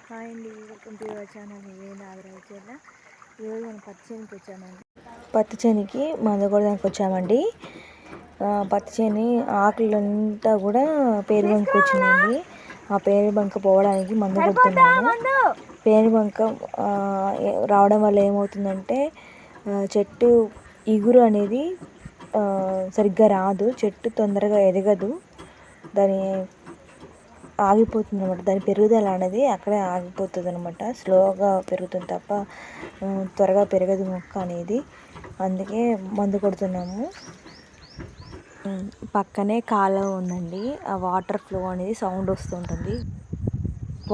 Hi అండి, welcome to your channel. నేను ఆదరణ. ఈరోజు మనం పత్తి చేనికి వచ్చామండి. పత్తి చేనికి మందు కొడడానికి వచ్చామండి. పత్తి చేని ఆకులంతా కూడా పేరు బంక వచ్చిందండి. ఆ పేరు బంక పోవడానికి మందు కొడుతున్నాము. పేరు బంక రావడం వల్ల ఏమవుతుందంటే చెట్టు ఇగురు అనేది సరిగ్గా రాదు, చెట్టు తొందరగా ఎదగదు, దాని ఆగిపోతుంది అనమాట. దాని పెరుగుదల అనేది అక్కడే ఆగిపోతుంది అనమాట. స్లోగా పెరుగుతుంది తప్ప త్వరగా పెరగదు మొక్క అనేది. అందుకే మందు కొడుతున్నాము. పక్కనే కాలువ ఉందండి. ఆ వాటర్ ఫ్లో అనేది సౌండ్ వస్తుంటుంది.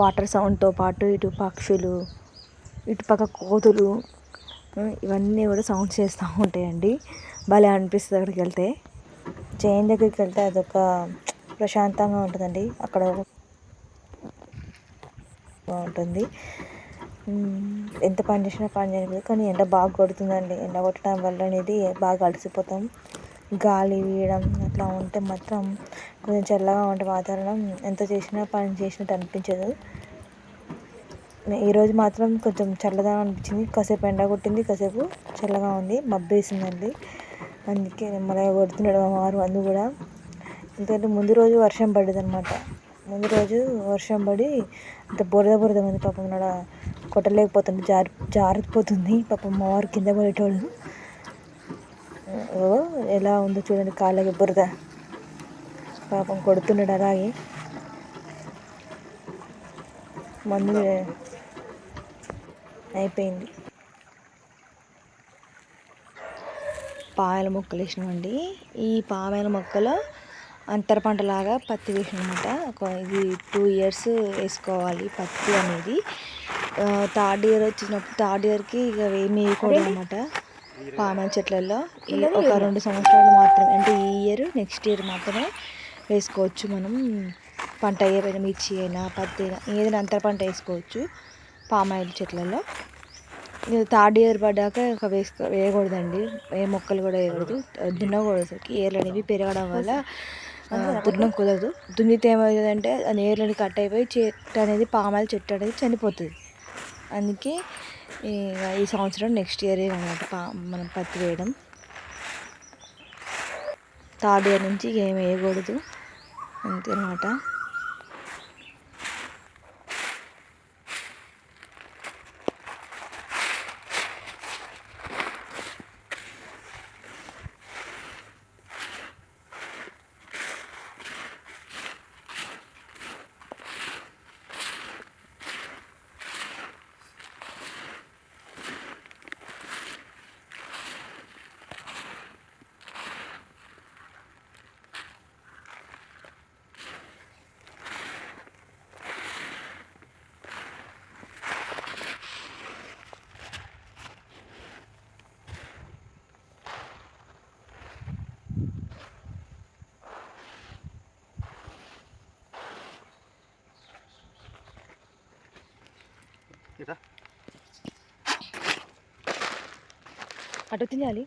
వాటర్ సౌండ్తో పాటు ఇటు పక్షులు, ఇటుపక్క కోతులు, ఇవన్నీ కూడా సౌండ్స్ చేస్తూ ఉంటాయండి. భలే అనిపిస్తుంది అక్కడికి వెళ్తే. చేను దగ్గరికి వెళ్తే అదొక ప్రశాంతంగా ఉంటుందండి. అక్కడ బాగుంటుంది. ఎంత పని చేసినా పని చేయలేదు, కానీ ఎండ బాగా కొడుతుందండి. ఎండ కొట్టడం వల్ల అనేది బాగా అలసిపోతాం. గాలి వీయడం అట్లా ఉంటే మాత్రం కొంచెం చల్లగా ఉంటే వాతావరణం ఎంత చేసినా పని చేసినట్టు అనిపించదు. ఈరోజు మాత్రం కొంచెం చల్లగా అనిపించింది. కాసేపు ఎండ కొట్టింది, కాసేపు చల్లగా ఉంది, మబ్బు వేసిందండి. అందుకే మళ్ళీ కొడుతున్నాడు మా వారు అందు కూడా. ఎందుకంటే ముందు రోజు వర్షం పడ్డది అనమాట. ముందు రోజు వర్షం పడి అంత బురద ఉంది. పాపం నాడ కొట్టలేకపోతుంది, జారిపోతుంది. పాపం మా వారు కింద పడేటోడు. ఎలా ఉందో చూడండి, కాళ్ళకి బురద. పాపం కొడుతున్నాడు అలాగే. మందు అయిపోయింది. పాయల మొక్కలు వేసినామండి. ఈ పామాయిల మొక్కలో అంతర పంటలాగా పత్తి వేసినమాట. ఇది 2 years వేసుకోవాలి పత్తి అనేది. థర్డ్ ఇయర్ వచ్చినప్పుడు థర్డ్ ఇయర్కి ఇక ఏమి వేయకూడదు అనమాట. పామాయిల చెట్లలో ఒక 2 సంవత్సరాలు మాత్రమే, అంటే ఈ ఇయర్ నెక్స్ట్ ఇయర్ మాత్రమే వేసుకోవచ్చు మనం. పంట ఏదైనా మిర్చి అయినా పత్తి అయినా ఏదైనా అంతర పంట వేసుకోవచ్చు పామాయిల చెట్లలో. థర్డ్ ఇయర్ పడ్డాక ఇక వేయకూడదండి. ఏ మొక్కలు కూడా వేయకూడదు, దున్నకూడదు. ఏర్లు అనేవి పెరగడం వల్ల దున్నం కుదరదు. దున్నితే ఏమవుతుందంటే ఆ ఏర్లని కట్ అయిపోయి చెట్టు అనేది పామాయిల చెట్టు అనేది చనిపోతుంది. అందుకే ఈ సంవత్సరం నెక్స్ట్ ఇయర్ అనమాట మనం పత్తి వేయడం. థర్డ్ ఇయర్ నుంచి ఏం వేయకూడదు అంతే అనమాట. అటు తినాలి.